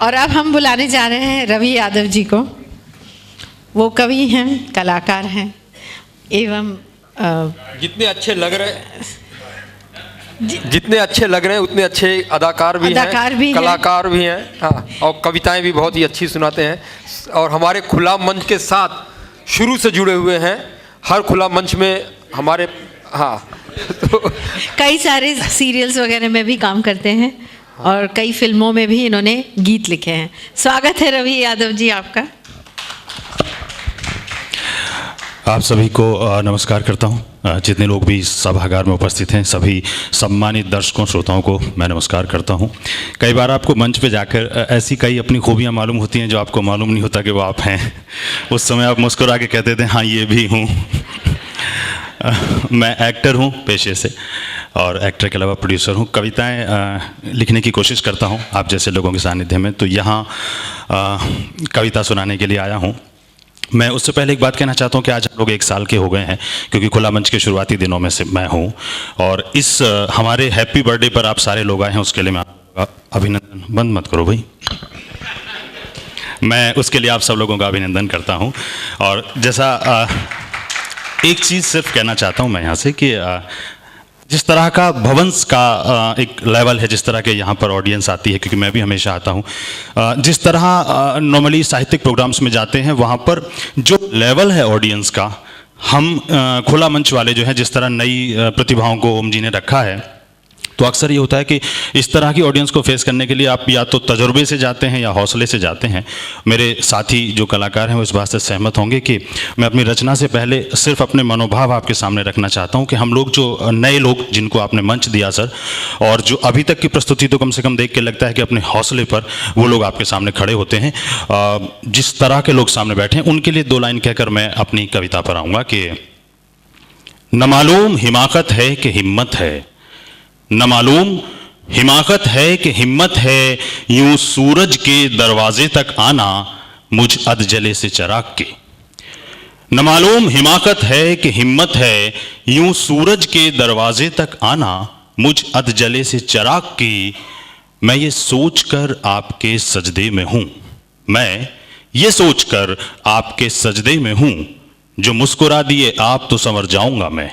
और अब हम बुलाने जा रहे हैं रवि यादव जी को। वो कवि हैं, कलाकार हैं एवं जितने अच्छे लग रहे हैं उतने अच्छे अदाकार भी हैं, कलाकार भी हैं। हाँ, और कविताएं भी बहुत ही अच्छी सुनाते हैं और हमारे खुला मंच के साथ शुरू से जुड़े हुए हैं। हर खुला मंच में हमारे तो कई सारे सीरियल्स वगैरह में भी काम करते हैं और कई फिल्मों में भी इन्होंने गीत लिखे हैं। स्वागत है रवि यादव जी आपका। आप सभी को नमस्कार करता हूं। जितने लोग भी सभागार में उपस्थित हैं, सभी सम्मानित दर्शकों श्रोताओं को मैं नमस्कार करता हूं। कई बार आपको मंच पे जाकर ऐसी कई अपनी खूबियां मालूम होती हैं जो आपको मालूम नहीं होता कि वो आप हैं। उस समय आप मुस्कुरा के कहते थे हाँ ये भी हूं। मैं एक्टर हूं पेशे से और एक्टर के अलावा प्रोड्यूसर हूं। कविताएं लिखने की कोशिश करता हूं आप जैसे लोगों के सानिध्य में। तो यहाँ कविता सुनाने के लिए आया हूं। मैं उससे पहले एक बात कहना चाहता हूं कि आज हम लोग 1 साल के हो गए हैं, क्योंकि खुला मंच के शुरुआती दिनों में से मैं हूं। और इस हमारे हैप्पी बर्थडे पर आप सारे लोग आए हैं, उसके लिए मैं अभिनंदन। बंद मत करो भाई। मैं उसके लिए आप सब लोगों का अभिनंदन करता हूं। और जैसा एक चीज़ सिर्फ कहना चाहता हूं मैं यहाँ से कि जिस तरह का भवंस का एक लेवल है, जिस तरह के यहाँ पर ऑडियंस आती है, क्योंकि मैं भी हमेशा आता हूँ, जिस तरह नॉर्मली साहित्यिक प्रोग्राम्स में जाते हैं वहाँ पर जो लेवल है ऑडियंस का, हम खुला मंच वाले जो है जिस तरह नई प्रतिभाओं को ओम जी ने रखा है, तो अक्सर ये होता है कि इस तरह की ऑडियंस को फेस करने के लिए आप या तो तजुर्बे से जाते हैं या हौसले से जाते हैं। मेरे साथी जो कलाकार हैं वो इस बात से सहमत होंगे कि मैं अपनी रचना से पहले सिर्फ अपने मनोभाव आपके सामने रखना चाहता हूं कि हम लोग जो नए लोग जिनको आपने मंच दिया सर, और जो अभी तक की प्रस्तुति तो कम से कम देख के लगता है कि अपने हौसले पर वो लोग आपके सामने खड़े होते हैं। जिस तरह के लोग सामने बैठे हैं उनके लिए 2 लाइन कहकर मैं अपनी कविता पर आऊँगा कि न मालूम हिमाकत है कि हिम्मत है, न मालूम हिमाकत है कि हिम्मत है, यूं सूरज के दरवाजे तक आना मुझ अधजले से चिराग के। न मालूम हिमाकत है कि हिम्मत है, यूं सूरज के दरवाजे तक आना मुझ अधजले से चिराग की। मैं ये सोचकर आपके सजदे में हूं, मैं ये सोचकर आपके सजदे में हूं, जो मुस्कुरा दिए आप तो संवर जाऊंगा मैं,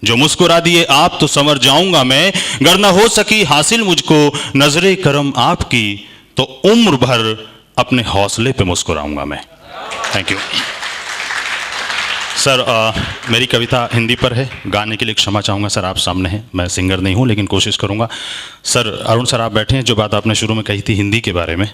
जो मुस्कुरा दिए आप तो संवर जाऊंगा मैं। गर न हो सकी हासिल मुझको नजरे करम आपकी, तो उम्र भर अपने हौसले पे मुस्कुराऊंगा मैं। Thank you sir. मेरी कविता हिंदी पर है, गाने के लिए क्षमा चाहूँगा सर, आप सामने हैं। मैं सिंगर नहीं हूँ लेकिन कोशिश करूँगा। सर अरुण सर आप बैठे हैं। जो बात आपने शुरू में कही थी हिंदी के बारे में,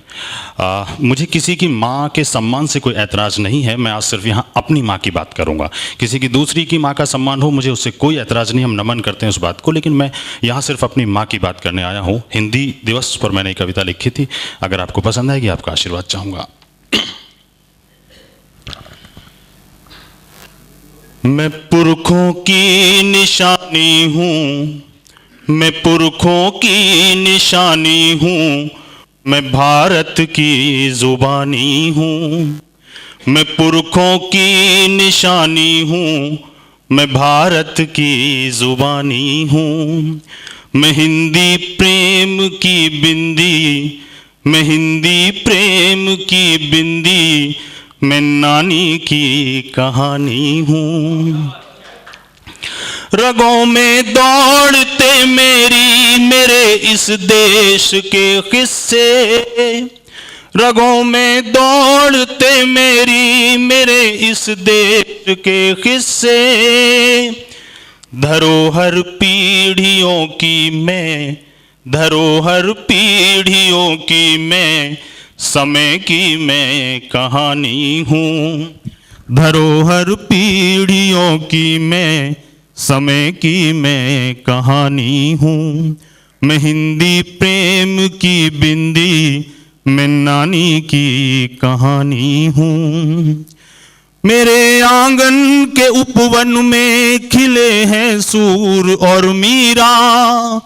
मुझे किसी की माँ के सम्मान से कोई ऐतराज़ नहीं है। मैं आज सिर्फ यहाँ अपनी माँ की बात करूँगा। किसी की दूसरी की माँ का सम्मान हो, मुझे उससे कोई ऐतराज़ नहीं, हम नमन करते हैं उस बात को, लेकिन मैं यहाँ सिर्फ अपनी माँ की बात करने आया हूँ। हिंदी दिवस पर मैंने एक कविता लिखी थी, अगर आपको पसंद आएगी आपका आशीर्वाद चाहूँगा। मैं पुरखों की निशानी हूँ, मैं पुरखों की निशानी हूँ, मैं भारत की जुबानी हूँ। मैं पुरखों की निशानी हूँ, मैं भारत की जुबानी हूँ। मैं हिंदी प्रेम की बिंदी, मैं हिंदी प्रेम की बिंदी, मैं नानी की कहानी हूँ। रगों में दौड़ते मेरे इस देश के किस्से, रगों में दौड़ते मेरे इस देश के किस्से। धरोहर पीढ़ियों की मैं, धरोहर पीढ़ियों की मैं, समय की मैं कहानी हूँ। धरोहर पीढ़ियों की मैं, समय की मैं कहानी हूँ। मैं हिंदी प्रेम की बिंदी, मैं नानी की कहानी हूँ। मेरे आंगन के उपवन में खिले हैं सूर और मीरा,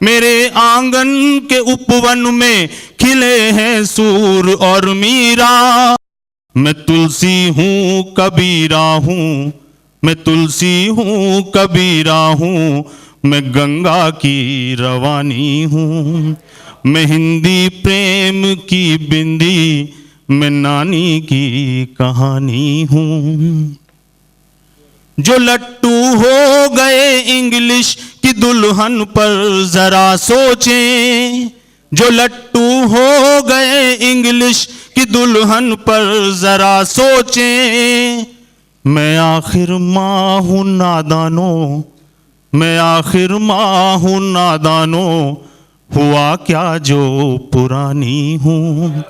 मेरे आंगन के उपवन में खिले हैं सूर और मीरा। मैं तुलसी हूँ कबीरा हूँ, मैं तुलसी हूँ कबीरा हूँ, मैं गंगा की रवानी हूँ। मैं हिंदी प्रेम की बिंदी, मैं नानी की कहानी हूँ। जो लट्टू हो गए इंग्लिश की दुल्हन पर जरा सोचें, जो लट्टू हो गए इंग्लिश की दुल्हन पर जरा सोचें। मैं आखिर माँ हूँ नादानों, मैं आखिर माँ हूँ नादानों, हुआ क्या जो पुरानी हूँ।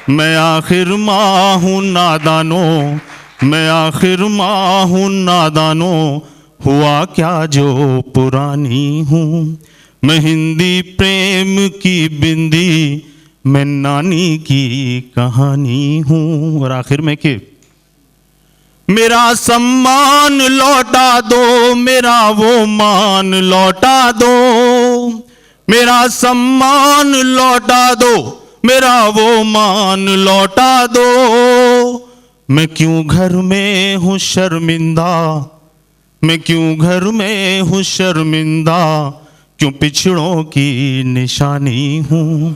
मैं आखिर माँ हूँ नादानों, मैं आखिर माँ हूँ नादानों, हुआ क्या जो पुरानी हूँ। मैं हिंदी प्रेम की बिंदी, मैं नानी की कहानी हूँ। और आखिर में कि मेरा सम्मान लौटा दो, मेरा वो मान लौटा दो, मेरा सम्मान लौटा दो, मेरा वो मान लौटा दो। मैं क्यों घर में हूँ शर्मिंदा, मैं क्यों घर में हूँ शर्मिंदा, क्यों पिछड़ों की निशानी हूँ।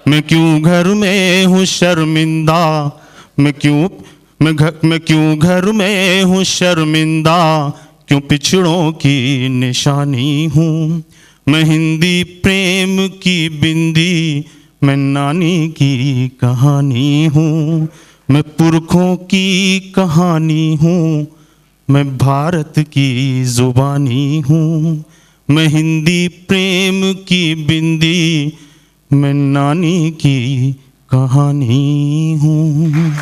मैं क्यों घर में हूँ शर्मिंदा, मैं क्यों घर में हूँ शर्मिंदा, क्यों पिछड़ों की निशानी हूँ। मैं हिंदी प्रेम की बिंदी, मैं नानी की कहानी हूँ। मैं पुरखों की कहानी हूँ, मैं भारत की जुबानी हूँ। मैं हिंदी प्रेम की बिंदी, मैं नानी की कहानी हूँ।